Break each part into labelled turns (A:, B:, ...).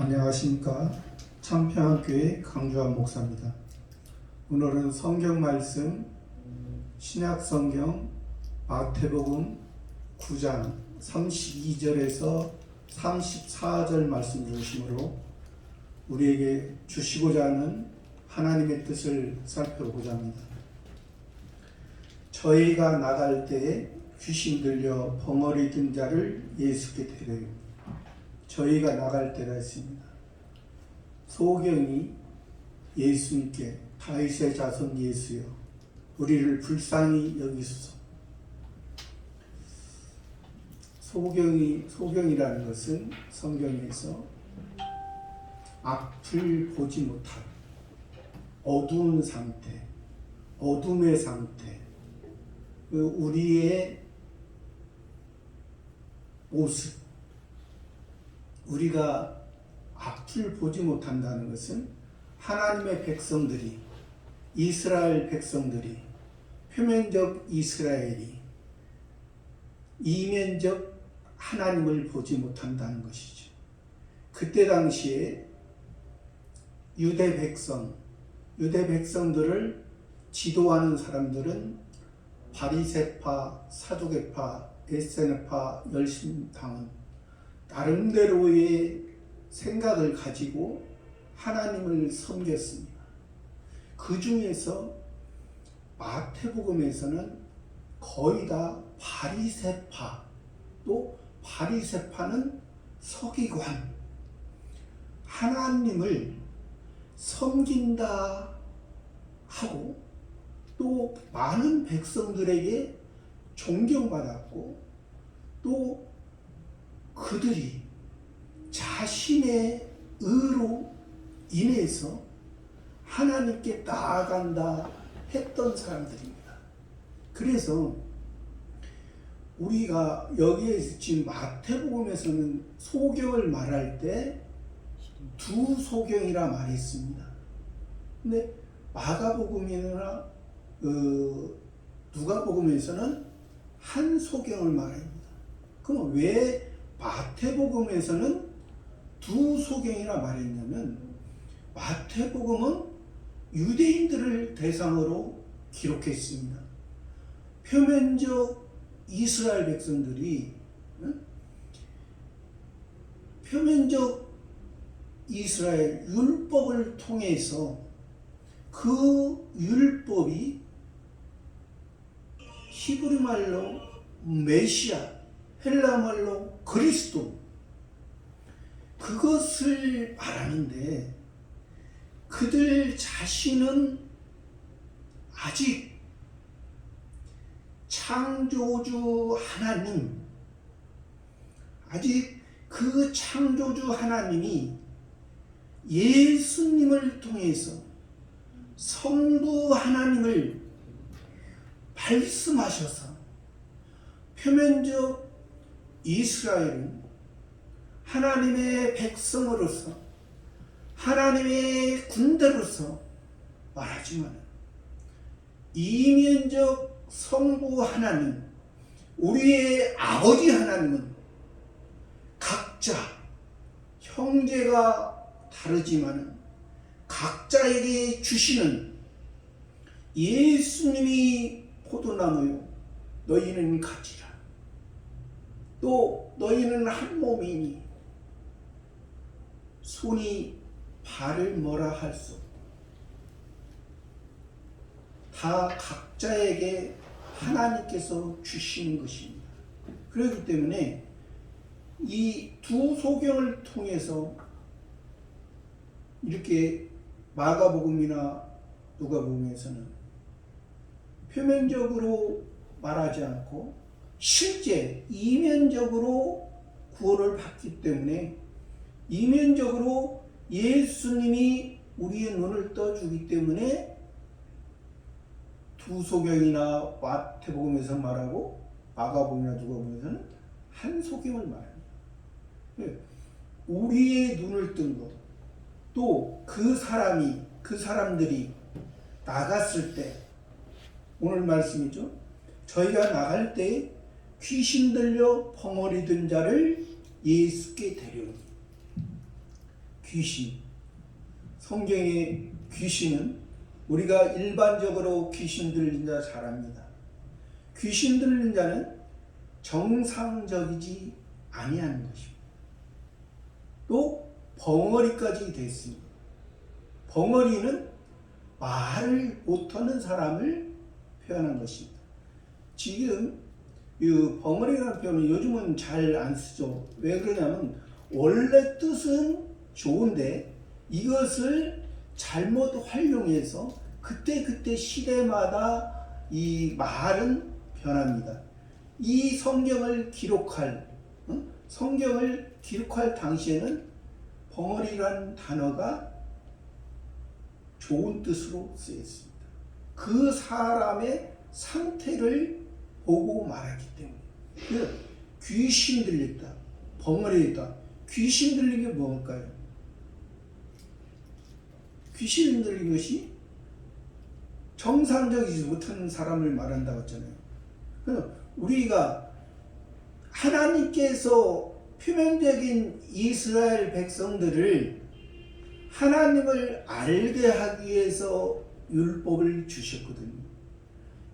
A: 안녕하십니까. 참평교회 강주한 목사입니다. 오늘은 성경 말씀 신약성경 마태복음 9장 32절에서 34절 말씀 중심으로 우리에게 주시고자 하는 하나님의 뜻을 살펴보고자 합니다. 저희가 나갈 때에 귀신 들려 벙어리 든 자를 예수께 데려요. 저희가 나갈 때가 있습니다. 소경이 예수님께 다윗의 자손 예수여 우리를 불쌍히 여기소서. 소경이라는 것은 성경에서 앞을 보지 못한 어두운 상태, 어둠의 상태, 우리의 모습, 우리가 앞을 보지 못한다는 것은 하나님의 백성들이, 이스라엘 백성들이, 표면적 이스라엘이 이면적 하나님을 보지 못한다는 것이죠. 그때 당시에 유대 백성들을 지도하는 사람들은 바리새파, 사두개파, 에세네파, 열심당은 나름대로의 생각을 가지고 하나님을 섬겼습니다. 그 중에서 마태복음에서는 거의 다 바리새파, 또 바리새파는 서기관, 하나님을 섬긴다 하고 또 많은 백성들에게 존경받았고 또 그들이 자신의 의로 인해서 하나님께 나아간다 했던 사람들입니다. 그래서 우리가 여기에 지금 마태복음에서는 소경을 말할 때 두 소경이라 말했습니다. 근데 마가복음이나 누가복음에서는 한 소경을 말합니다. 그럼 왜 마태복음에서는 두 소경이라 말했냐면 마태복음은 유대인들을 대상으로 기록했습니다. 표면적 이스라엘 백성들이 표면적 이스라엘 율법을 통해서 그 율법이 히브리 말로 메시아, 헬라 말로 그리스도, 그것을 말하는데 그들 자신은 아직 창조주 하나님, 아직 그 창조주 하나님이 예수님을 통해서 성부 하나님을 말씀하셔서 표면적 이스라엘은 하나님의 백성으로서 하나님의 군대로서 말하지만 이면적 성부 하나님, 우리의 아버지 하나님은 각자 형제가 다르지만 각자에게 주시는 예수님이 포도나무요 너희는 가지라, 또 너희는 한 몸이니 손이 발을 뭐라 할 수 없고 다 각자에게 하나님께서 주시는 것입니다. 그렇기 때문에 이 두 소경을 통해서 이렇게 마가복음이나 누가복음에서는 표면적으로 말하지 않고 실제 이면적으로 구원을 받기 때문에 이면적으로 예수님이 우리의 눈을 떠주기 때문에 두 소경이나 마태복음에서 말하고 마가복음이나 누가복음에서는 한 소경을 말합니다. 우리의 눈을 뜬 것, 또 그 사람들이 나갔을 때, 오늘 말씀이죠. 저희가 나갈 때 귀신 들려 벙어리 든 자를 예수께 데려오니. 귀신. 성경의 귀신은 우리가 일반적으로 귀신 들린 자 잘 압니다. 귀신 들린 자는 정상적이지 아니하는 것입니다. 또 벙어리까지 됐습니다. 벙어리는 말을 못하는 사람을 표현한 것입니다. 지금 이 벙어리라는 표현은 요즘은 잘 안 쓰죠. 왜 그러냐면 원래 뜻은 좋은데 이것을 잘못 활용해서 그때 시대마다 이 말은 변합니다. 이 성경을 기록할 당시에는 벙어리라는 단어가 좋은 뜻으로 쓰였습니다. 그 사람의 상태를 보고 말하기 때문에. 귀신 들렸다, 벙어리다. 귀신 들린 게 뭘까요? 귀신 들린 것이 정상적이지 못한 사람을 말한다고 했잖아요. 우리가 하나님께서 표면적인 이스라엘 백성들을 하나님을 알게 하기 위해서 율법을 주셨거든요.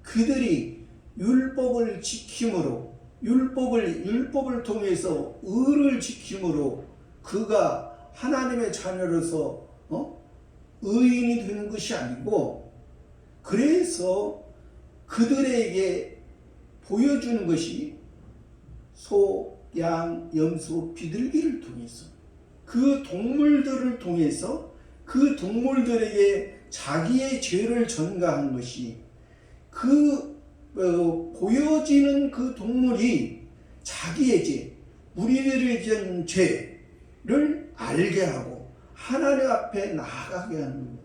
A: 그들이 율법을 지킴으로, 율법을 통해서 의를 지킴으로 그가 하나님의 자녀로서 의인이 되는 것이 아니고, 그래서 그들에게 보여주는 것이 소, 양, 염소, 비둘기를 통해서, 그 동물들을 통해서 그 동물들에게 자기의 죄를 전가한 것이, 보여지는 그 동물이 자기의 죄, 우리들의 지은 죄를 알게 하고 하나님 앞에 나아가게 하는 겁니다.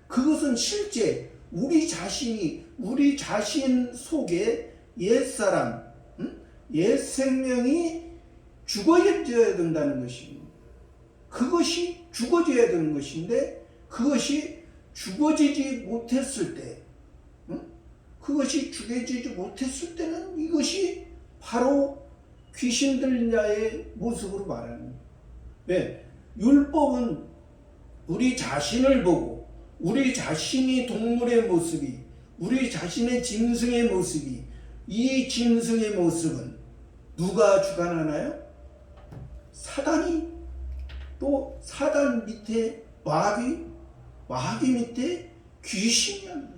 A: 그것은 실제 우리 자신 속에 옛사람, 옛 생명이 죽어져야 된다는 것입니다. 그것이 죽어져야 되는 것인데, 그것이 죽어지지 못했을 때, 때는 이것이 바로 귀신 들린 자의 모습으로 말하는 거예요. 왜? 율법은 우리 자신을 보고, 우리 자신이 동물의 모습이, 우리 자신의 짐승의 모습이, 이 짐승의 모습은 누가 주관하나요? 사단이. 또 사단 밑에 마귀 밑에 귀신이 합니다.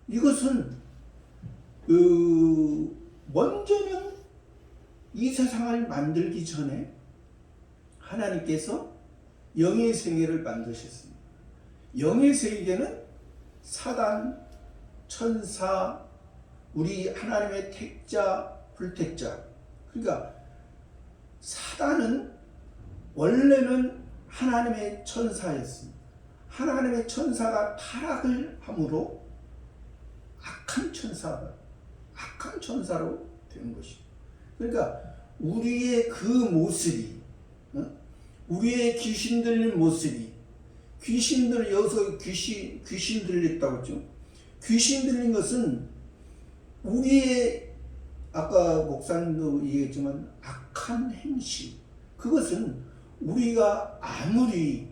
A: 이것은 먼저는 이 세상을 만들기 전에 하나님께서 영의 세계를 만드셨습니다. 영의 세계는 사단, 천사, 우리 하나님의 택자, 불택자. 그러니까 사단은 원래는 하나님의 천사였습니다. 하나님의 천사가 타락을 함으로 악한 천사로 된 것입니다. 그러니까 우리의 그 모습이, 우리의 귀신 들린 모습이, 여기서 귀신 들렸다고 했죠. 귀신 들린 것은 우리의, 아까 목사님도 얘기했지만 악한 행실, 그것은 우리가 아무리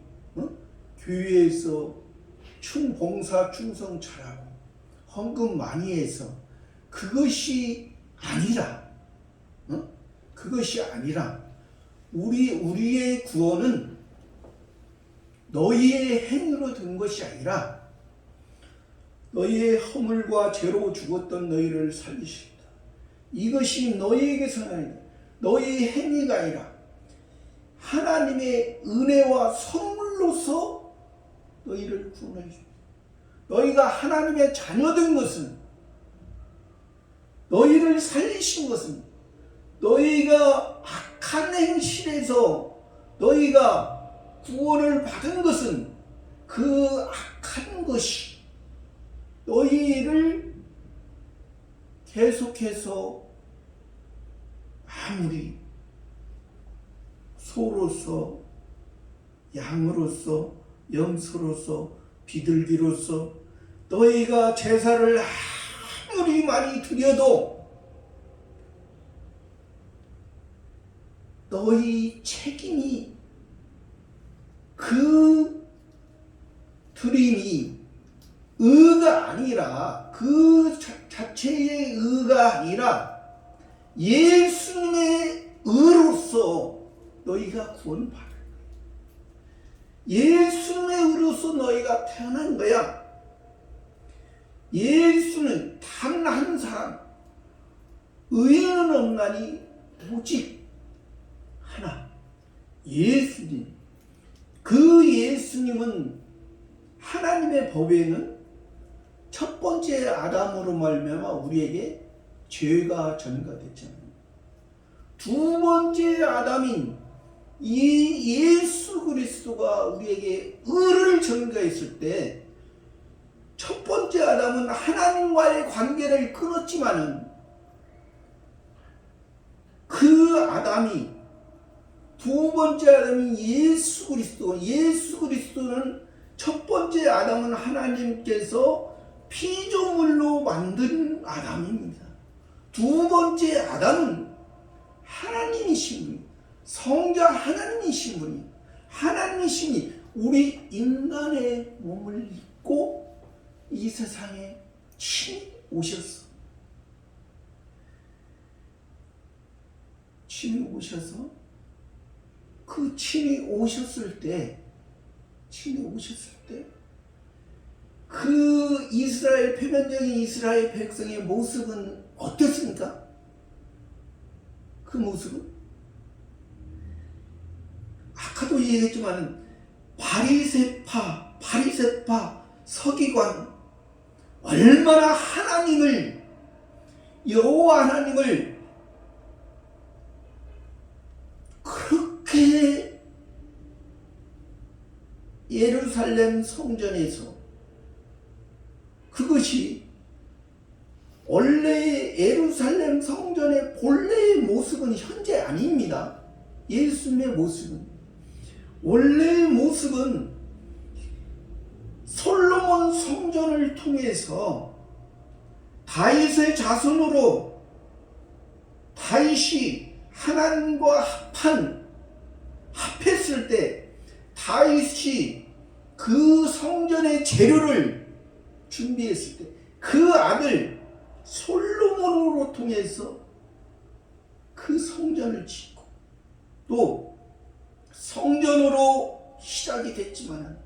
A: 교회에서 봉사 충성 잘하고 헌금 많이 해서 그것이 아니라 우리의 구원은 너희의 행위로 된 것이 아니라 너희의 허물과 죄로 죽었던 너희를 살리시겠다. 이것이 너희에게서 아니다. 너희의 행위가 아니라 하나님의 은혜와 선물로서 너희를 구원해 주십니다. 너희가 하나님의 자녀된 것은, 너희를 살리신 것은, 너희가 악한 행실에서 너희가 구원을 받은 것은, 그 악한 것이 너희를 계속해서 아무리 소로서, 양으로서, 염소로서, 비둘기로서 너희가 제사를 아무리 많이 드려도 너희 책임이 그 드림이 의가 아니라 그 자체의 의가 아니라 예수님의 의로서 너희가 구원받을 거야. 예수님의 의로서 너희가 태어난 거야. 예수는 단 한 사람, 의인은 없나니 오직 하나, 예수님. 그 예수님은 하나님의 법에는 첫 번째 아담으로 말미암아 우리에게 죄가 전가됐잖아요. 두 번째 아담인 이 예수 그리스도가 우리에게 의를 전가했을 때 첫 번째 아담은 하나님과의 관계를 끊었지만은 그 아담이 두 번째 아담인 예수 그리스도는 첫 번째 아담은 하나님께서 피조물로 만든 아담입니다. 두 번째 아담은 하나님이신 분이, 성자 하나님이신 분이, 하나님이시니 우리 인간의 몸을 입고 이 세상에 친히 오셨어. 친히 오셔서 그 친히 오셨을 때 그 이스라엘, 표면적인 이스라엘 백성의 모습은 어땠습니까? 그 모습은 아까도 얘기했지만 바리새파, 서기관, 얼마나 하나님을, 여호와 하나님을 그렇게 예루살렘 성전에서, 그것이 원래 예루살렘 성전의 본래의 모습은 현재 아닙니다. 예수님의 모습은, 원래의 모습은 솔로몬 성전을 통해서 다윗의 자손으로 다윗이 하나님과 합했을 때 다윗이 그 성전의 재료를 준비했을 때 그 아들 솔로몬으로 통해서 그 성전을 짓고 또 성전으로 시작이 됐지만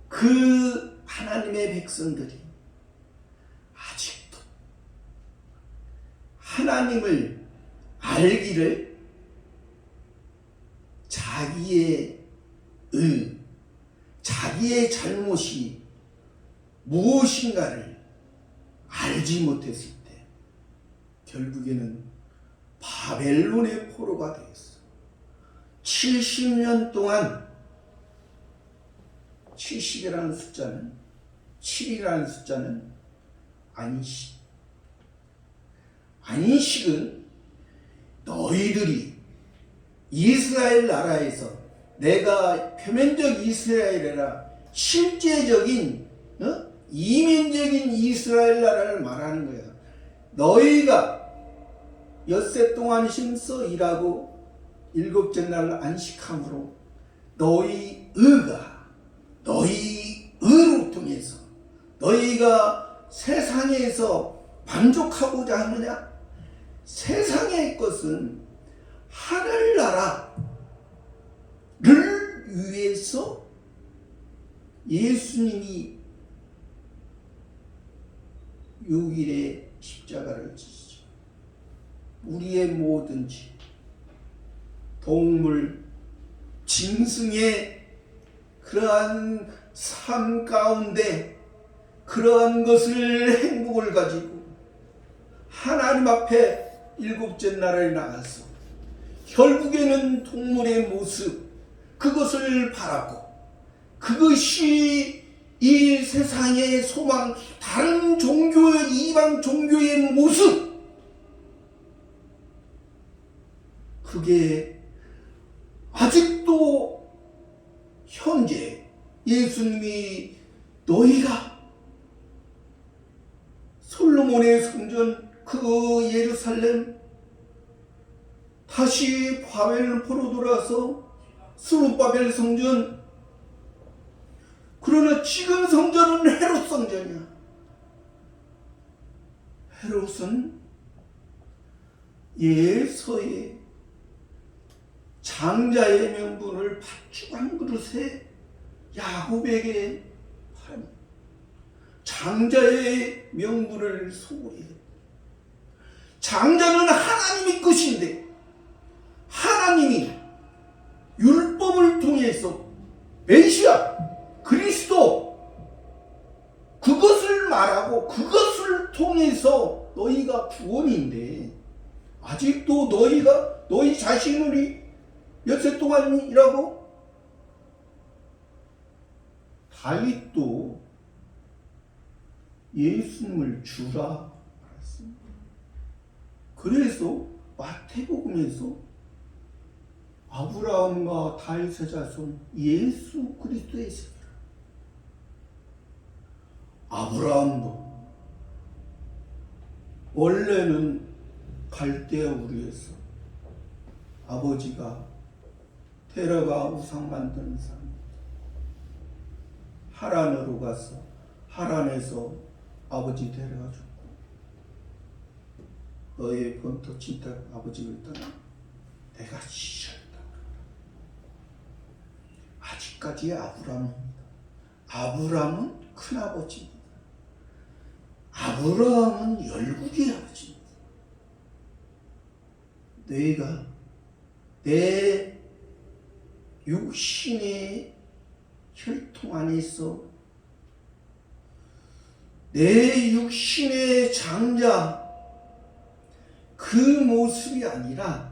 A: 그 하나님의 백성들이 아직도 하나님을 알기를 자기의 자기의 잘못이 무엇인가를 알지 못했을 때 결국에는 바벨론의 포로가 되었어. 70년 동안 70이라는 숫자는 7이라는 숫자는 안식은 너희들이 이스라엘 나라에서, 내가 표면적 이스라엘이라 실제적인 이민적인 이스라엘 나라를 말하는 거야. 너희가 엿새 동안 힘써 일하고 일곱째 날 안식함으로 너희 의로 통해서 너희가 세상에서 만족하고자 하느냐? 세상의 것은 하늘나라를 위해서 예수님이 6일에 십자가를 지시죠. 우리의 모든 죄, 동물, 짐승의 그러한 삶 가운데 그러한 것을 행복을 가지고 하나님 앞에 일곱째 날에 나가서 결국에는 동물의 모습, 그것을 바라고 그것이 이 세상의 소망, 다른 종교의, 이방 종교의 모습, 그게 아직도 현재 예수님이 너희가 솔로몬의 성전, 그 예루살렘 다시 바벨 포로 돌아서 스룹바벨 성전. 그러나 지금 성전은 헤롯 성전이야. 헤롯은 예서의 장자의 명분을 팥죽 한 그릇에 야곱에게 팔은 장자의 명분을 소홀히 했다. 장자는 하나님의 것인데 하나님이 율법을 통해서 메시아 그리스도 그것을 말하고 그것을 통해서 너희가 구원인데 아직도 너희 자신을 엿새 동안이라고. 다윗도 예수님을 주라 말했습니다. 그래서 마태복음에서 아브라함과 다윗의 자손 예수 그리스도의 세계라. 아브라함도 원래는 갈대아 우르에서 아버지가 테라가 우상 만드는 사람, 하란으로 가서 하란에서 아버지 데려가 줬고 너의 본토 친딸 아버지를 떠나 내가 지셨다. 아직까지의 아브라함입니다. 아브라함은 큰아버지입니다. 아브라함은 열국의 아버지입니다. 너희가 내 육신의 혈통 안에서 내 육신의 장자 그 모습이 아니라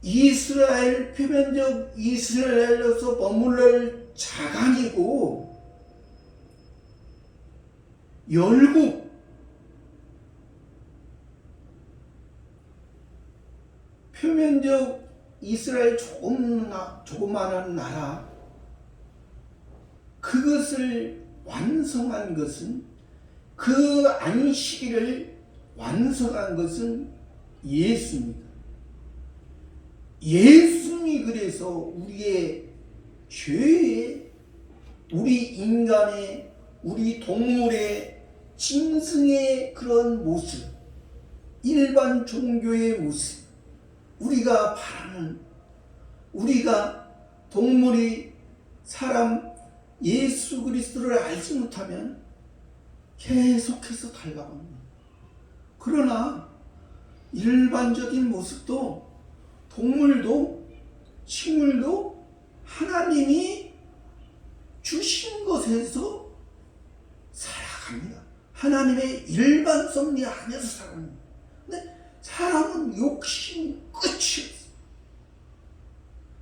A: 이스라엘 표면적 이스라엘로서 머물러 자간이고 열국 표면적 이스라엘 조그마한 나라 그것을 완성한 것은 그 안식일을 완성한 것은 예수입니다. 예수님이 그래서 우리의 죄의 우리 인간의 우리 동물의 짐승의 그런 모습 일반 종교의 모습 우리가 바라는 우리가 동물이 사람 예수 그리스도를 알지 못하면 계속해서 달라갑니다. 그러나 일반적인 모습도 동물도 식물도 하나님이 주신 것에서 살아갑니다. 하나님의 일반 섭리 안에서 살아갑니다. 근데 사람은 욕심이 끝이 없어요.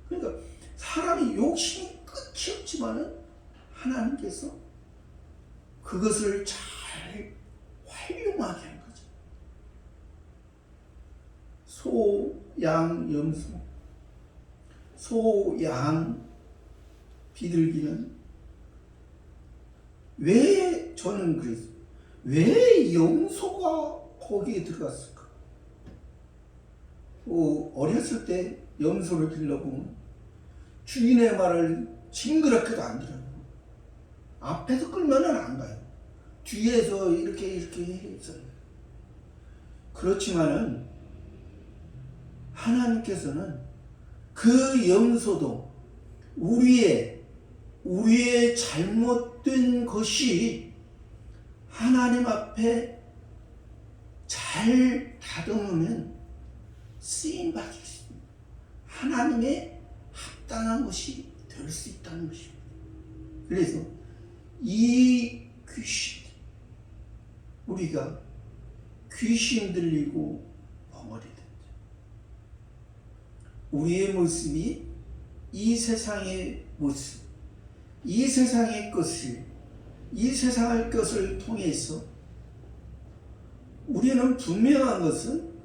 A: 그러니까 사람이 욕심이 끝이 없지만은 하나님께서 그것을 잘 활용하게 한 거죠. 소, 양, 염소, 소, 양, 비둘기는 왜 저는 그랬어요. 왜 염소가 거기에 들어갔을까? 어렸을 때 염소를 길러보면 주인의 말을 징그럽게도 안 들어요. 앞에서 끌면은 안 가요. 뒤에서 이렇게 해서. 그렇지만은 하나님께서는 그 염소도 우리의 잘못된 것이 하나님 앞에 잘 다듬으면 쓰임받을 수 있습니다. 하나님의 합당한 것이 될 수 있다는 것입니다. 그래서 이 귀신 우리가 귀신 들리고 벙어리 된다. 우리의 모습이 이 세상의 모습 이 세상의 것을 통해서 우리는 분명한 것은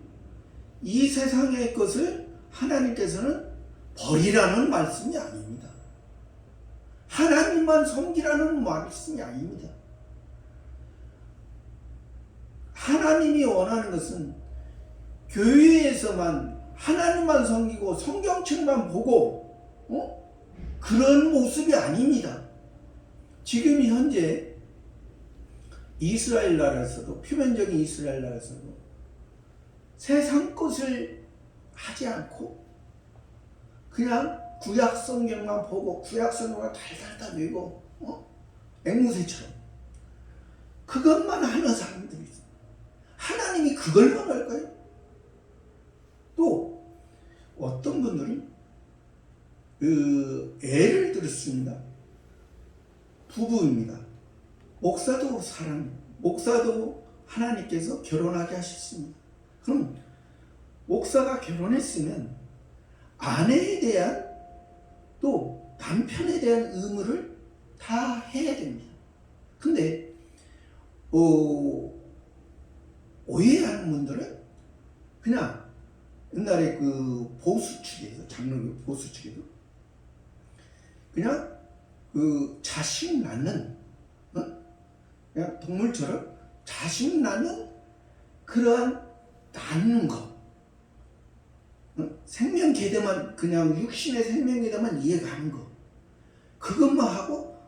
A: 이 세상의 것을 하나님께서는 버리라는 말씀이 아닙니다. 하나님만 섬기라는 말씀이 아닙니다. 하나님이 원하는 것은 교회에서만 하나님만 섬기고 성경책만 보고 그런 모습이 아닙니다. 지금 현재 이스라엘 나라에서도, 표면적인 이스라엘 나라에서도 세상 것을 하지 않고 그냥 구약 성경만 보고 구약 성경만 달달달 외고 앵무새처럼 그것만 하는 사람들이 있어요. 하나님이 그걸 원할까요? 또 어떤 분들은 예를 들었습니다. 부부입니다. 목사도 목사도 하나님께서 결혼하게 하셨습니다. 그럼 목사가 결혼했으면 아내에 대한 또 남편에 대한 의무를 다 해야 됩니다. 근데 오해하는 분들은 그냥 옛날에 그 보수 측에서, 장로교 보수 측에서 그냥 그 자식 낳는, 그냥 동물처럼 자식 낳는 그러한 낳는 거, 생명 계대만, 그냥 육신의 생명 계대만 이해가는 거, 그것만 하고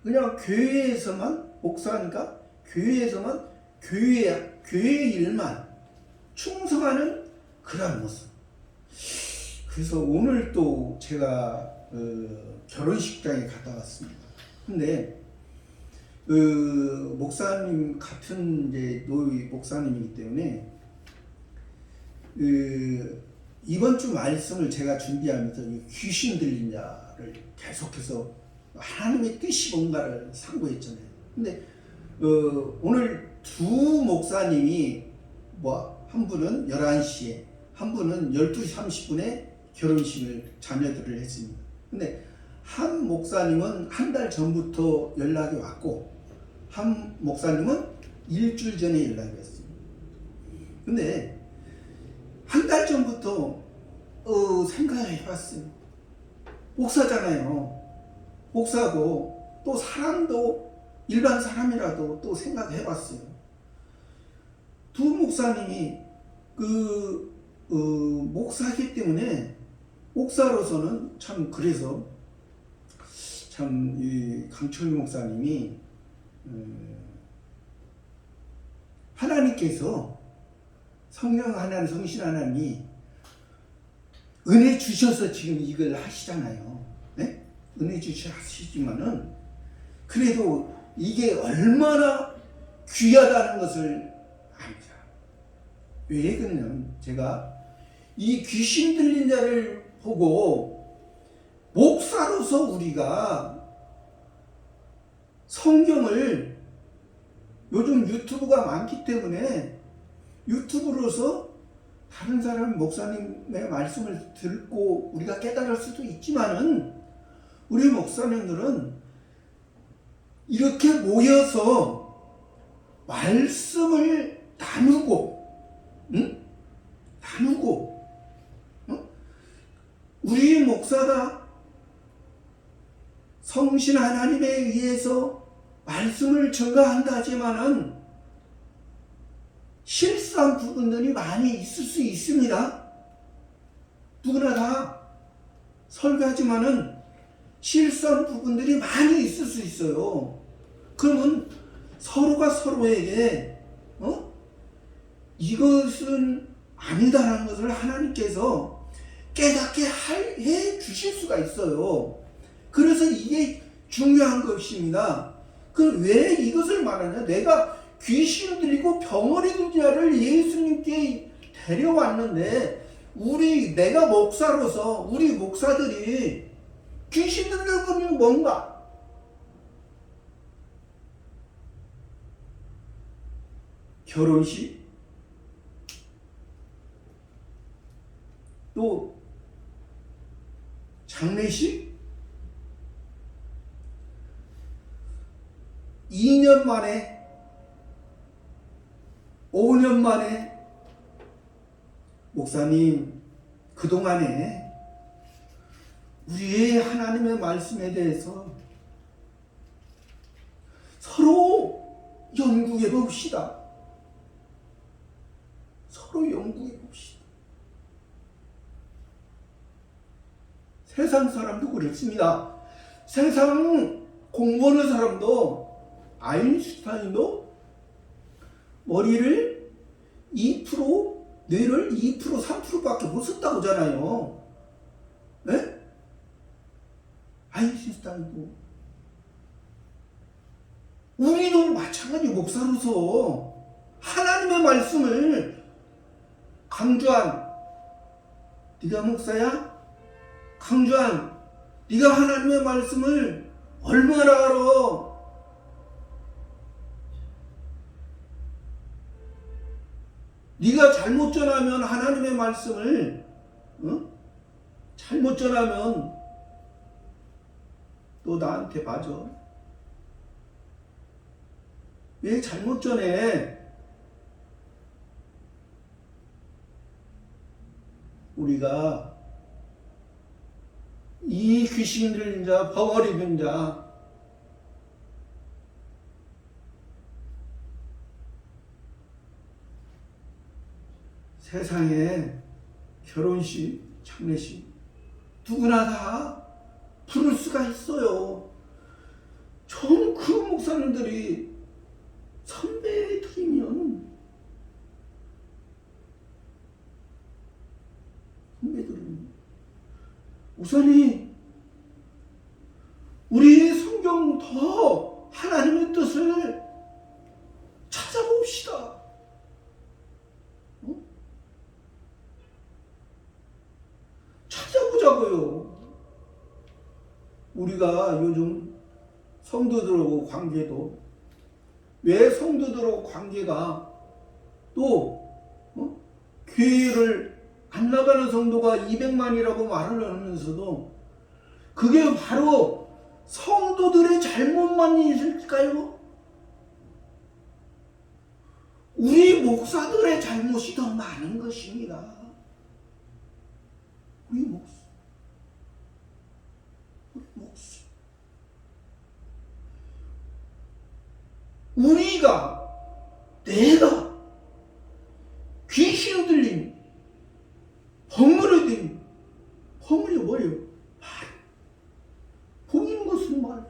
A: 그냥 교회에서만, 목사니까 교회에서만 교회 일만 충성하는 그런 모습. 그래서 오늘 또 제가 결혼식장에 갔다 왔습니다. 근데 목사님 같은 이제 노이 목사님이기 때문에 이번 주 말씀을 제가 준비하면서 귀신 들린 자를 계속해서 하나님의 뜻이 뭔가를 상고했잖아요. 근데 오늘 두 목사님이 한 분은 11시에, 한 분은 12시 30분에 결혼식을 자녀들을 했습니다. 근데 한 목사님은 한 달 전부터 연락이 왔고 한 목사님은 일주일 전에 연락이 왔습니다. 근데 한 달 전부터 생각을 해봤어요. 목사잖아요. 목사고 또 사람도 일반 사람이라도 또 생각해봤어요. 두 목사님이 목사이기 때문에, 목사로서는 참, 그래서 참 이 강철규 목사님이 하나님께서, 성령 하나님, 성신 하나님이 은혜 주셔서 지금 이걸 하시잖아요. 네? 은혜 주셔서 하시지만은 그래도 이게 얼마나 귀하다는 것을 압니다. 왜 그러냐면, 제가 이 귀신 들린 자를 보고 목사로서 우리가 성경을, 요즘 유튜브가 많기 때문에 유튜브로서 다른 사람 목사님의 말씀을 듣고 우리가 깨달을 수도 있지만은, 우리 목사님들은 이렇게 모여서 말씀을 나누고, 우리 목사가 성신 하나님에 의해서 말씀을 전가한다 하지만은 실수한 부분들이 많이 있을 수 있습니다. 누구나 다 설교하지만은 실수한 부분들이 많이 있을 수 있어요. 그러면 서로가 서로에게 이것은 아니다라는 것을 하나님께서 깨닫게 해 주실 수가 있어요. 그래서 이게 중요한 것입니다. 왜 이것을 말하냐? 내가 귀신 들리고 병원에 든 자를 예수님께 데려왔는데, 내가 목사로서 우리 목사들이 귀신 들린 분이 뭔가? 결혼식, 또 장례식, 2년 만에 5년 만에, 목사님 그동안에 우리의 하나님의 말씀에 대해서 서로 연구해 봅시다. 서로 연구해 봅시다. 세상 사람도 그렇습니다. 세상 공부하는 사람도 아인슈타인도 머리를 2%, 뇌를 2%, 3%밖에 못 썼다고 하잖아요. 네? 아인슈타인도. 우리도 마찬가지 목사로서 하나님의 말씀을 강조한, 네가 목사야? 강조한, 네가 하나님의 말씀을 얼마나 알아? 네가 잘못 전하면 하나님의 말씀을 잘못 전하면 너 나한테 맞아. 왜 잘못 전해? 우리가 이 귀신 들린 자, 벙어리 든 자, 세상에 결혼식, 장례식 누구나 다 부를 수가 있어요. 전 그 목사님들이 선배들이면 우선이 우리 성경 더 하나님의 뜻을 찾아봅시다. 찾아보자고요. 우리가 요즘 성도들하고 관계도, 왜 성도들하고 관계가 또 교회를 안 나가는 성도가 200만이라고 말을 하면서도 그게 바로 성도들의 잘못만 있을까요? 우리 목사들의 잘못이 더 많은 것입니다. 우리 목사. 내가 귀신 들린, 벙어리 뭐예요? 말. 보이는 것은 말.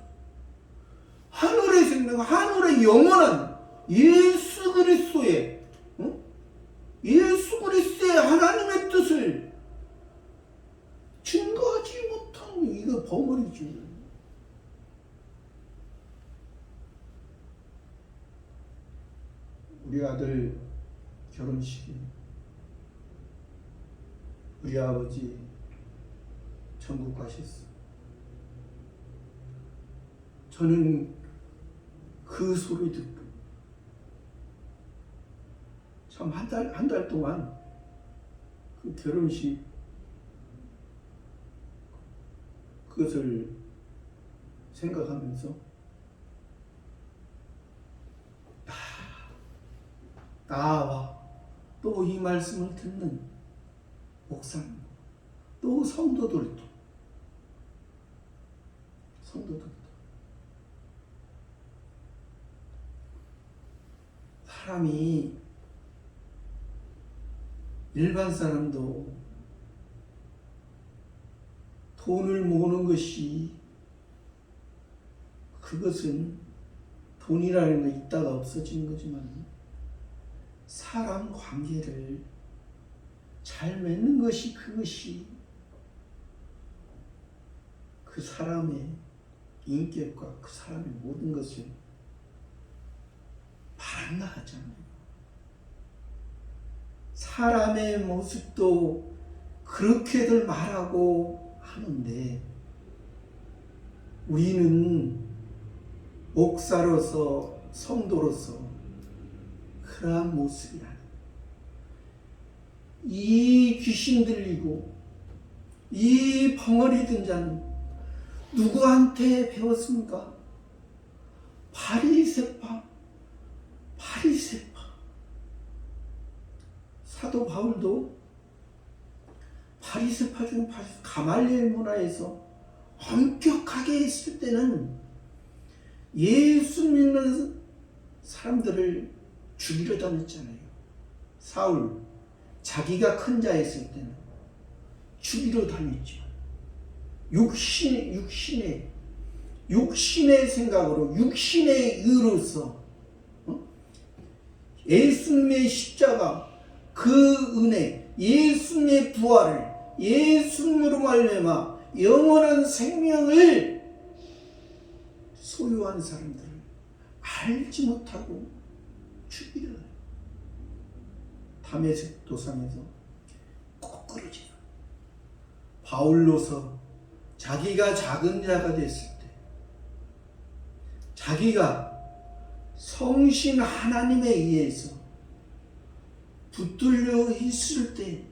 A: 하늘의 생명, 하늘의 영원한 예수 그리스도의 하나님의 뜻을 증거하지 못한 이거 벙어리지. 우리 아들 결혼식이, 우리 아버지 천국 가셨어. 저는 그 소리 듣고 참 한 달 동안 그 결혼식 그것을 생각하면서 나와 또 이 말씀을 듣는 목사님, 또 성도들도 사람이, 일반 사람도 돈을 모으는 것이, 그것은 돈이라는 게 있다가 없어지는 거지만 사람 관계를 잘 맺는 것이, 그것이 그 사람의 인격과 그 사람의 모든 것을 바란다 하잖아요. 사람의 모습도 그렇게들 말하고 하는데 우리는 목사로서, 성도로서 그러한 모습이 아니에요. 이 귀신 들리고 이 벙어리 든 자는 누구한테 배웠습니까? 바리새파. 사도 바울도 바리새파 중 가말리엘 문화에서 엄격하게 했을 때는 예수 믿는 사람들을 죽이려 다녔잖아요. 사울, 자기가 큰 자였을 때는 죽이려 다녔죠. 육신의 생각으로, 육신의 의로서 예수님의 십자가, 그 은혜, 예수님의 부활을, 예수님으로 말미암아 영원한 생명을 소유한 사람들을 알지 못하고 죽이려 다메섹 도상에서 꼬꾸라지라. 바울로서 자기가 작은 자가 됐을 때, 자기가 성신 하나님에 의해서 붙들려 있을 때,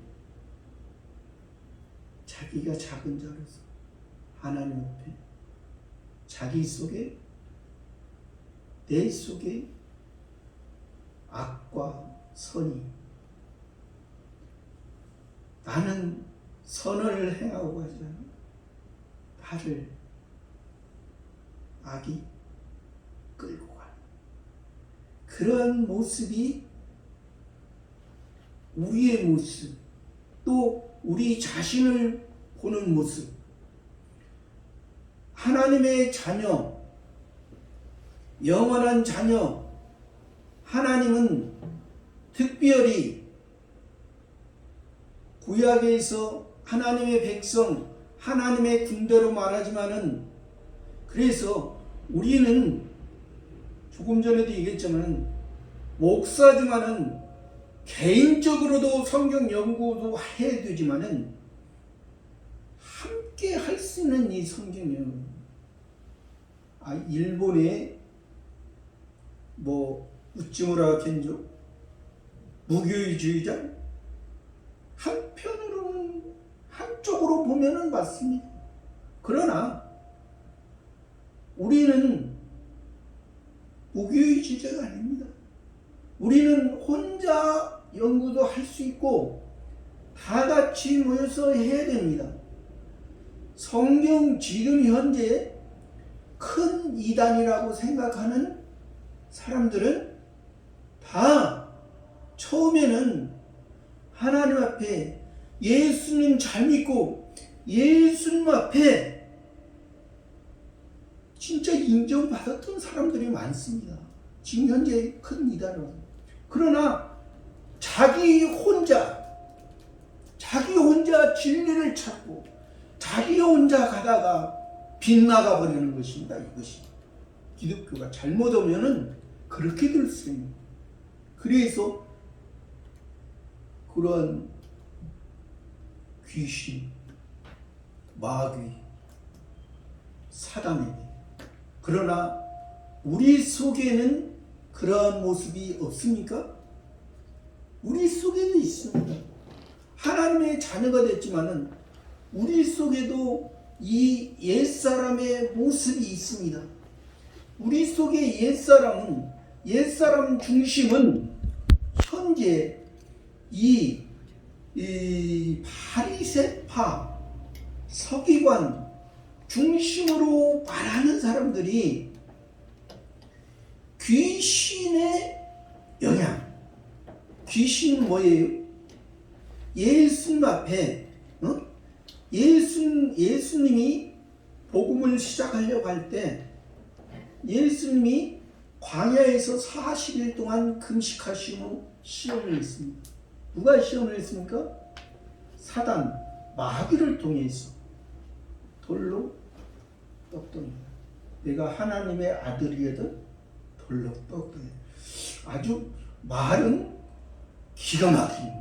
A: 자기가 작은 자로서 하나님 앞에 자기 속에, 내 속에 악과 선이, 나는 선을 행하고 가잖아, 나를 악이 끌고 가는 그러한 모습이 우리의 모습, 또 우리 자신을 보는 모습, 하나님의 자녀, 영원한 자녀, 하나님은 특별히 구약에서 하나님의 백성, 하나님의 군대로 말하지만은, 그래서 우리는 조금 전에도 얘기했지만 목사지만은 개인적으로도 성경 연구도 해야 되지만은 함께 할 수 있는 이 성경은, 일본의 우찌무라 겐조 무교주의자, 한편으로는, 한쪽으로 보면은 맞습니다. 그러나 우리는 무교주의자가 아닙니다. 우리는 혼자 연구도 할 수 있고 다 같이 모여서 해야 됩니다. 성경 지금 현재 큰 이단이라고 생각하는 사람들은 다 처음에는 하나님 앞에 예수님 잘 믿고 예수님 앞에 진짜 인정받았던 사람들이 많습니다. 지금 현재 큰 이단으로. 그러나 자기 혼자 진리를 찾고 자기 혼자 가다가 빗나가 버리는 것입니다. 이것이 기독교가 잘못 오면은 그렇게 될 수 있는. 그래서 그런 귀신, 마귀, 사단에게, 그러나 우리 속에는 그러한 모습이 없습니까? 우리 속에도 있습니다. 하나님의 자녀가 됐지만은 우리 속에도 이 옛사람의 모습이 있습니다. 우리 속의 옛사람 중심은 현재 이 바리새파, 서기관 중심으로 말하는 사람들이 귀신의 영향, 귀신은 뭐예요? 예수님 앞에 예수님이 복음을 시작하려고 할 때 예수님이 광야에서 40일 동안 금식하시고 시험을 했습니다. 누가 시험을 했습니까? 사단, 마귀를 통해서 돌로 떡덩이, 내가 하나님의 아들이거든 돌로 떡덩이. 아주 말은 기가 막힙니다.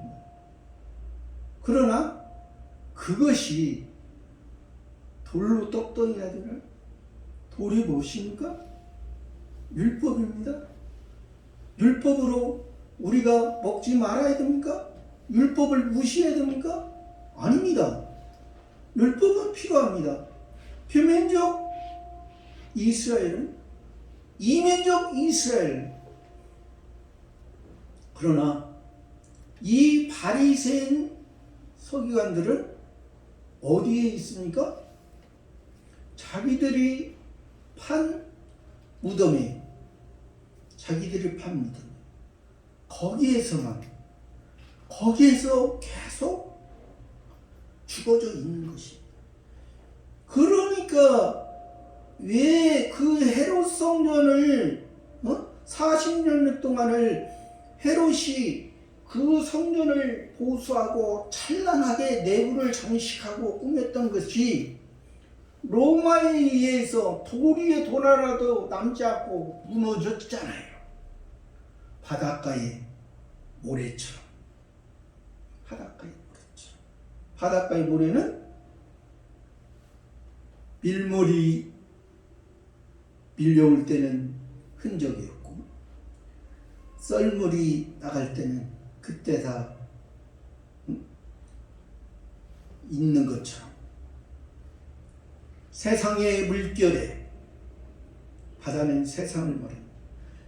A: 그러나 그것이 돌로 떡덩이 아니라 돌이 무엇입니까? 율법입니다. 율법으로 우리가 먹지 말아야 됩니까? 율법을 무시해야 됩니까? 아닙니다. 율법은 필요합니다. 표면적 이스라엘은 이면적 이스라엘. 그러나 이 바리새인 서기관들은 어디에 있습니까? 자기들이 판 무덤에, 거기에서 계속 죽어져 있는 것입니다. 그 그러니까 왜 그 헤롯 성전을 40년 동안을 헤롯이 그 성전을 보수하고 찬란하게 내부를 장식하고 꾸몄던 것이 로마에 의해서 돌 위에 돌 하나도 남지 않고 무너졌잖아요. 바닷가의 모래처럼. 바닷가의 모래처럼. 바닷가의 모래는 밀물이 밀려올 때는 흔적이 없고 썰물이 나갈 때는 그때 다 있는 것처럼 세상의 물결에 바다는 세상을 말합니다.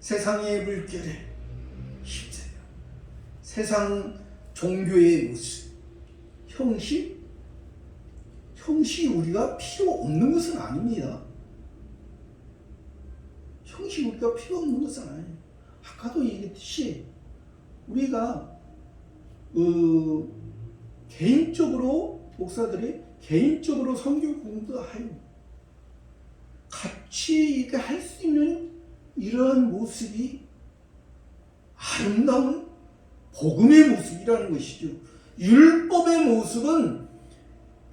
A: 세상의 물결에 휩쓸려 세상 종교의 모습 형식 우리가 필요 없는 것은 아닙니다. 형식 우리가 필요 없는 것은 아니에요. 아까도 얘기했듯이 우리가 개인적으로 목사들이 개인적으로 성경 공부하여 같이 이렇게 할 수 있는 이런 모습이 아름다운 복음의 모습이라는 것이죠. 율법의 모습은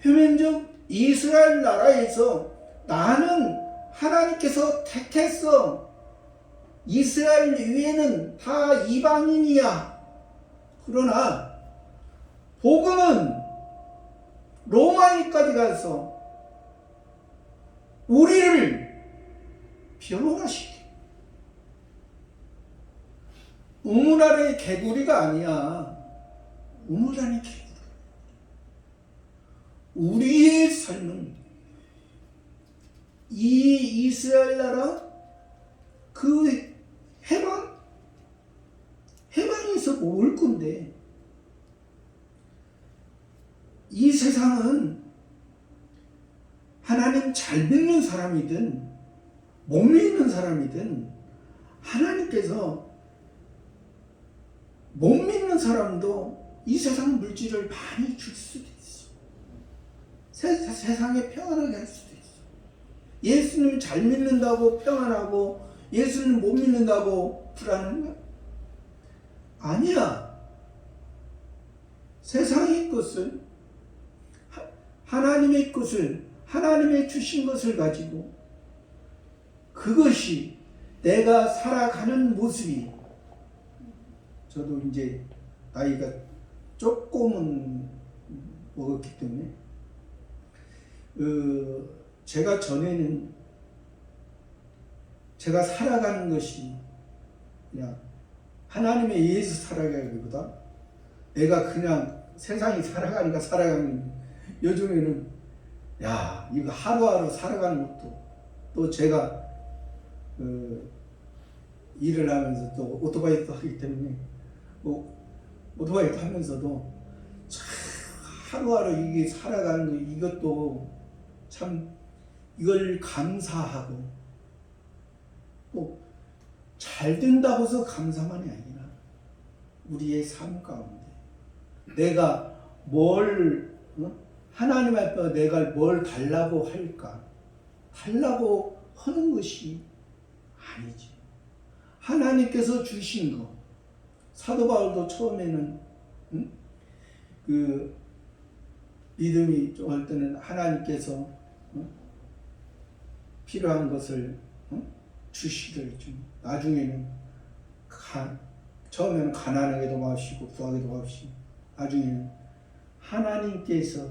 A: 표면적 이스라엘 나라에서 나는 하나님께서 택했어. 이스라엘 위에는 다 이방인이야. 그러나 복음은 로마에까지 가서 우리를 변화시켜. 우물 안의 개구리가 아니야. 우물 안의 개구리. 우리의 삶은 이 이스라엘 나라 그 해방에서 뭘 건데 이 세상은 하나님 잘 믿는 사람이든 못 믿는 사람이든 하나님께서 못 믿는 사람도 이 세상 물질을 많이 줄 수도 있어. 세상에 평안하게 할 수도 있어. 예수님 잘 믿는다고 평안하고 예수님 못 믿는다고 불안한가? 아니야. 세상의 것을 하나님의 것을 하나님의 주신 것을 가지고 그것이 내가 살아가는 모습이 저도 이제 나이가 조금은 먹었기 때문에 제가 전에는 제가 살아가는 것이 그냥 하나님의 예수 살아가기보다 내가 그냥 세상이 살아가니까 살아가는 요즘에는 야 이거 하루하루 살아가는 것도 또 제가 일을 하면서 또 오토바이도 하기 때문에 오토바이도 하면서도 참 하루하루 이게 살아가는 거 이것도 참 이걸 감사하고 또 잘 된다고 해서 감사만이 아니라 우리의 삶 가운데 내가 뭘 하나님 앞에 내가 뭘 달라고 할까? 달라고 하는 것이 아니지. 하나님께서 주신 거. 사도 바울도 처음에는 그 믿음이 좀 할 때는 하나님께서 필요한 것을 주시더랬죠. 나중에는 처음에는 가난하게도 마시고 부하게도 마시고 나중에는 하나님께서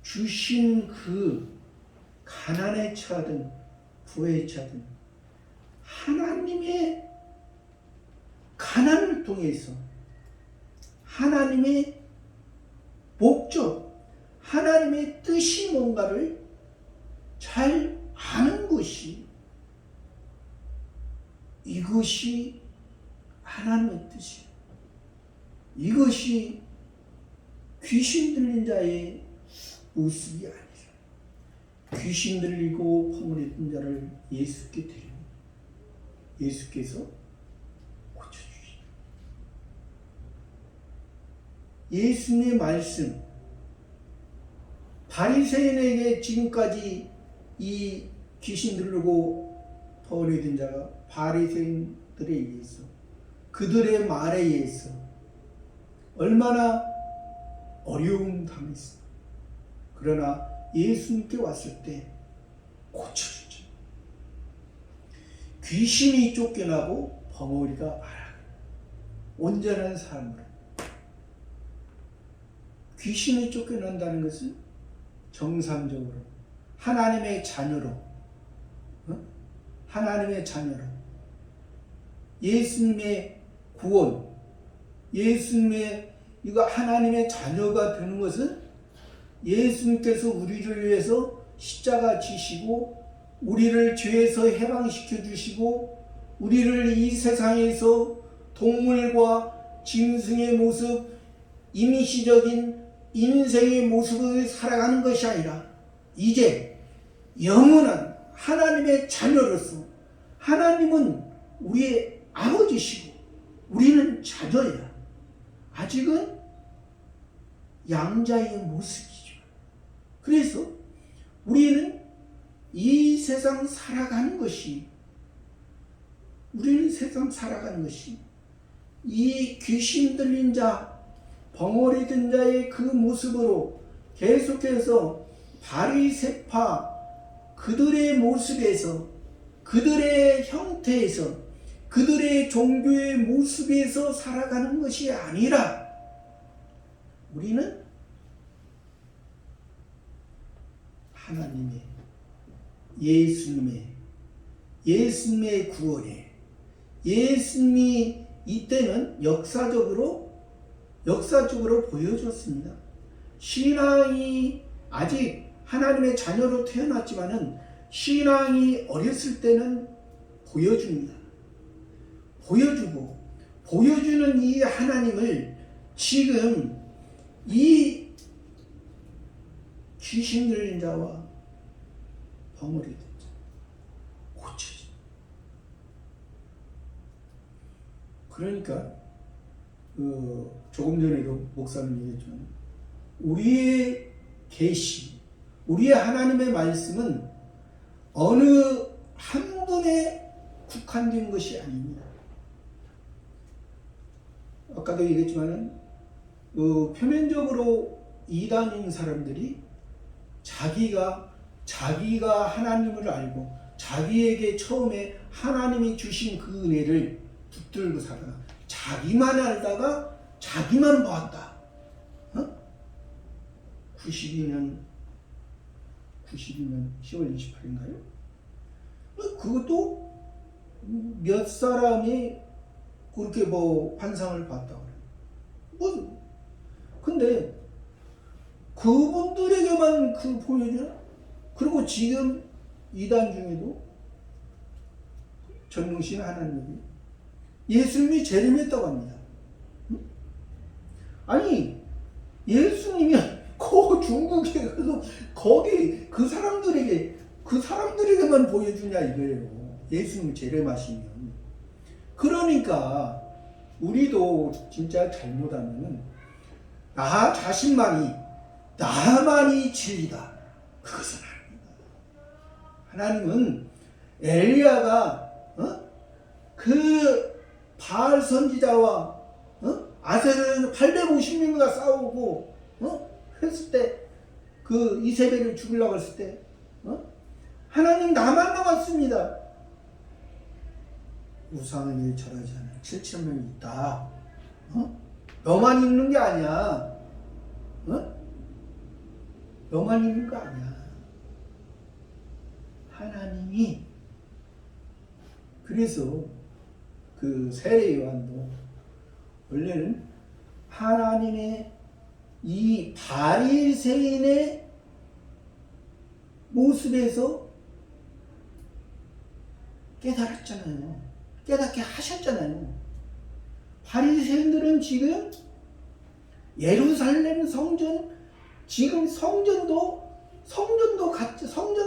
A: 주신 그 가난에 처하든 부에 처하든 하나님의 가난을 통해서 하나님의 목적, 하나님의 뜻이 뭔가를 잘 아는 것이 이것이 하나님의 뜻이에요. 이것이 귀신 들린 자의 모습이 아니라 귀신 들리고 허물했던 자를 예수께 드리고 예수께서 고쳐주시죠. 예수님의 말씀 바리새인에게 지금까지 이 귀신 들고 버려진 자가 바리새인들에 의해서, 그들의 말에 의해서 얼마나 어려움 당했어. 그러나 예수님께 왔을 때 고쳐주죠. 귀신이 쫓겨나고 벙어리가 말하고 온전한 사람으로. 귀신이 쫓겨난다는 것은 정상적으로 하나님의 자녀로, 하나님의 자녀로 예수님의 구원, 예수님의 이거 하나님의 자녀가 되는 것은 예수님께서 우리를 위해서 십자가 지시고 우리를 죄에서 해방시켜 주시고 우리를 이 세상에서 동물과 짐승의 모습, 임시적인 인생의 모습을 살아가는 것이 아니라 이제 영원한 하나님의 자녀로서, 하나님은 우리의 아버지시고 우리는 자녀야. 아직은 양자의 모습이죠. 그래서 우리는 이 세상 살아가는 것이, 우리는 세상 살아가는 것이 이 귀신 들린 자, 벙어리 든 자의 그 모습으로 계속해서 바리새파 그들의 모습에서, 그들의 형태에서, 그들의 종교의 모습에서 살아가는 것이 아니라 우리는 하나님의, 예수님의 구원에, 예수님이 이때는 역사적으로 보여줬습니다. 신앙이 아직 하나님의 자녀로 태어났지만은 신앙이 어렸을 때는 보여줍니다. 보여주는 이 하나님을 지금 이 귀신 들린 자와 벙어리 든 자 고쳐줘. 그러니까 조금 전에도 목사님 얘기했지만 우리의 계시, 우리의 하나님의 말씀은 어느 한 분에 국한된 것이 아닙니다. 아까도 얘기했지만 표면적으로 이단인 사람들이 자기가 하나님을 알고 자기에게 처음에 하나님이 주신 그 은혜를 붙들고 살아가 자기만 알다가 자기만 보았다. 92년 10월 28일인가요? 그것도 몇 사람이 그렇게 환상을 봤다고 그래요. 근데 그분들에게만 보여주나? 그리고 지금 이단 중에도 전능신 하나님이 예수님이 재림했다고 합니다. 아니 예수님이 중국에 가서 거기 그 사람들에게만 보여주냐 이거예요. 예수님이 재림하시면. 그러니까 우리도 진짜 잘못하면 나 자신만이 나만이 진리다. 그것은 아닙니다. 하나님은 엘리야가 그 바알 선지자와 아세르 850명과 싸우고 했을 때 그 이세벨을 죽이려고 했을 때 하나님 나만 남았습니다. 우상을 위해 절하지 않은 7,000명이 있다. 너만 있는 게 아니야. 너만 있는 거 아니야. 하나님이. 그래서 그 세례 요한도 원래는 하나님의 이 바리새인의 모습에서 깨달았잖아요. 깨닫게 하셨잖아요. 바리새인들은 지금 예루살렘 성전, 지금 성전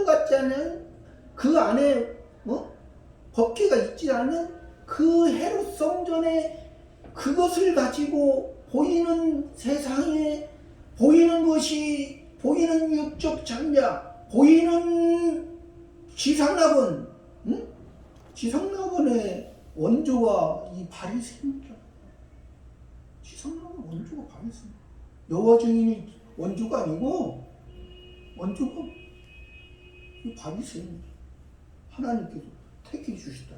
A: 같지 않은 그 안에 법궤가 있지 않은 그 헤롯 성전에 그것을 가지고 보이는 세상에 보이는 것이 보이는 육적 장자, 보이는 지상낙원, 응? 지상낙원의 원조가 이 바리새인이다. 지상낙원 원조가 바리새인. 여호와 증인이 원조가 아니고 원조가 이 바리새인. 하나님께서 택해 주시다.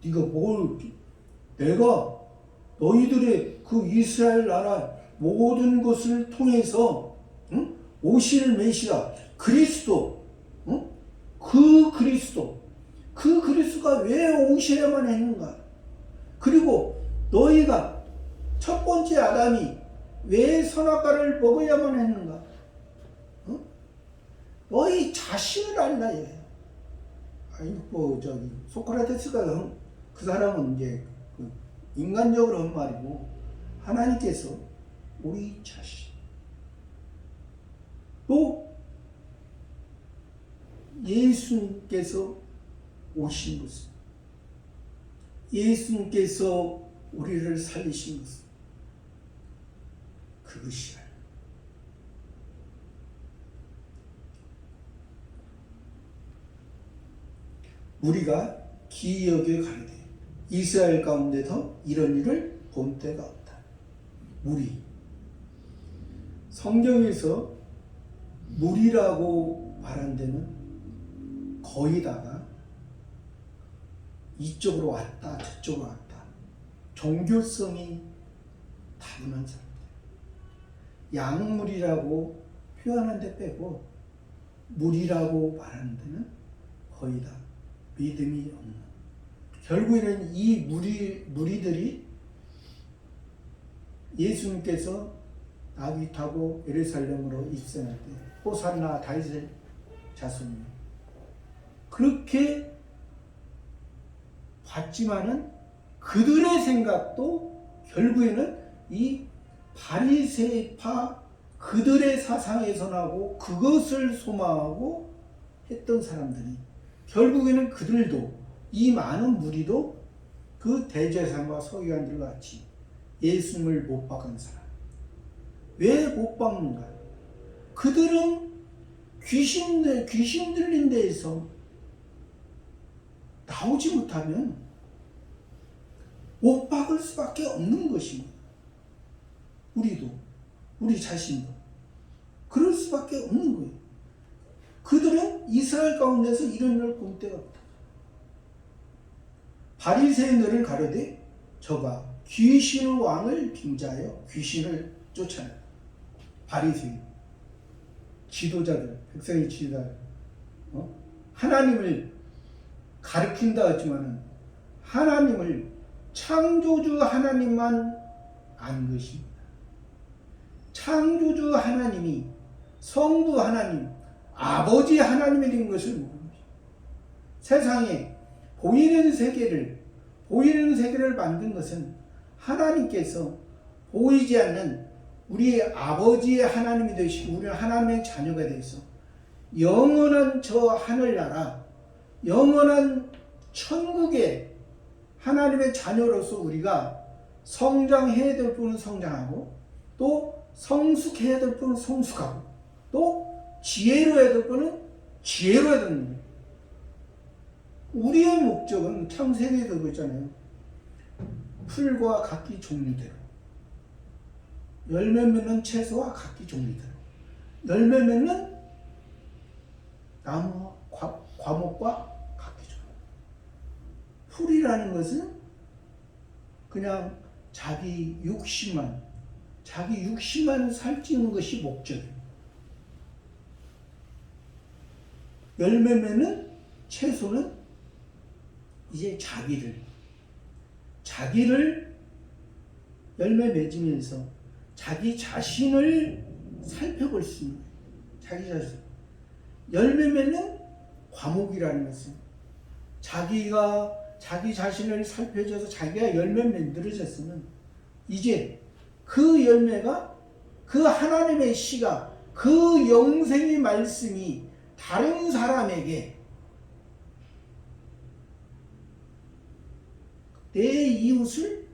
A: 네가 뭘, 내가 너희들의 그 이스라엘 나라 모든 것을 통해서, 응? 오실 메시아 그리스도, 응? 그 그리스도가 왜 오셔야만 했는가? 그리고 너희가 첫 번째 아담이 왜 선악과를 먹어야만 했는가? 응? 너희 자신을 알라 얘. 아니 뭐 저기 소크라테스가 그 사람은 이제 그 인간적으로 한 말이고, 하나님께서 우리 자신, 또 예수님께서 오신 것은, 예수님께서 우리를 살리신 것은 그것이야. 우리가 기이하게 가리되 이스라엘 가운데서 이런 일을 본 때가 없다. 무리. 성경에서 무리라고 말한 데는 거의 다가 이쪽으로 왔다 저쪽으로 왔다, 종교성이 다분한 사람들. 양무리라고 표현한 데 빼고 무리라고 말하는 데는 거의 다 믿음이 없는. 결국에는 이 무리들이 예수님께서 나귀 타고 예루살렘으로 입성할 때 호산나 다윗의 자손이요, 그렇게 봤지만은 그들의 생각도 결국에는 이 바리새파 그들의 사상에서 나고 그것을 소망하고 했던 사람들이, 결국에는 그들도, 이 많은 무리도 그 대제사장과 서기관들과 같이 예수님을 못 박은 사람. 왜 못 박는가? 그들은 귀신 들린 데에서 나오지 못하면 못 박을 수밖에 없는 것입니다. 우리도, 우리 자신도 그럴 수밖에 없는 거예요. 그들은 이스라엘 가운데서 이런 일을 본 때가 없다. 바리새인들을 가르되 저가 귀신의 왕을 빙자하여 귀신을 쫓아낸다. 바리새인, 지도자들, 백성의 지도자들, 하나님을 가르친다 했지만은 하나님을, 창조주 하나님만 안 것입니다. 창조주 하나님이 성부 하나님, 아버지 하나님이 된 것을 모르는 것입니다. 세상에 보이는 세계를 만든 것은 하나님께서 보이지 않는 우리의 아버지의 하나님이 되시고 우리는 하나님의 자녀가 되어서 영원한 저 하늘나라, 영원한 천국의 하나님의 자녀로서 우리가 성장해야 될 분은 성장하고, 또 성숙해야 될 분은 성숙하고, 또 지혜로워야 될 분은 지혜로워야 되는 거예요. 우리의 목적은 창세기에도 그랬잖아요. 풀과 각기 종류대로, 열매 맺는 채소와 각기 종류대로, 열매 맺는 나무와 과목과 각기 종류. 풀이라는 것은 그냥 자기 육신만 살찌는 것이 목적이에요. 열매 맺는 채소는 이제 자기를 열매 맺으면서 자기 자신을 살펴볼 수 있는, 자기 자신. 열매 맺는 과목이라는 것은 자기가 자기 자신을 살펴줘서 자기가 열매 만들어졌으면 이제 그 열매가, 그 하나님의 씨가, 그 영생의 말씀이 다른 사람에게 내 이웃을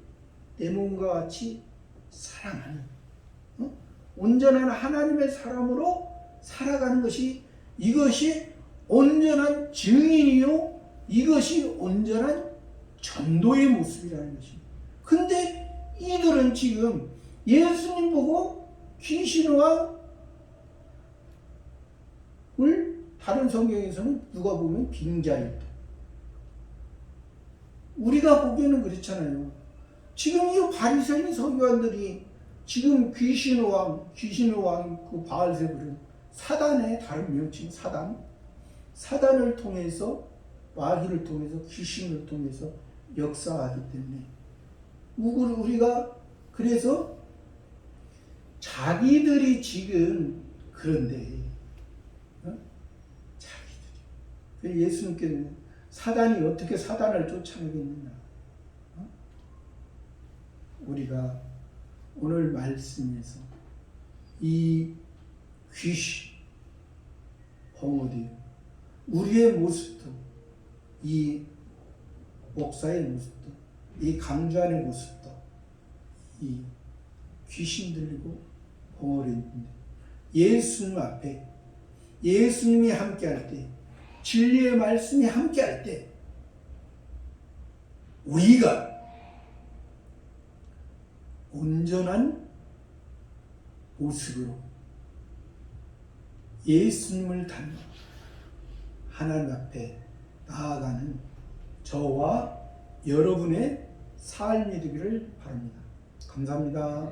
A: 내 몸과 같이 사랑하는, 온전한 하나님의 사람으로 살아가는 것이, 이것이 온전한 증인이요, 이것이 온전한 전도의 모습이라는 것입니다. 근데 이들은 지금 예수님 보고 귀신왕을, 다른 성경에서는 누가 보면 빙자였다. 우리가 보기에는 그렇잖아요. 지금 이 바리새인 서기관들이 지금 귀신의 왕 그 바알세불은 사단의 다른 명칭, 사단을 통해서, 마귀를 통해서, 귀신을 통해서 역사하기 때문에 우리가, 그래서 자기들이 지금, 그런데 자기들이, 예수님께서는 사단이 어떻게 사단을 쫓아내겠느냐. 우리가 오늘 말씀에서 이 귀신, 봉어들, 우리의 모습도, 이 목사의 모습도, 이 강주안의 모습도 이 귀신 들리고 봉어리인데, 예수님 앞에, 예수님이 함께할 때, 진리의 말씀이 함께할 때, 우리가 온전한 모습으로 예수님을 닮아 하나님 앞에 나아가는 저와 여러분의 삶이 되기를 바랍니다. 감사합니다.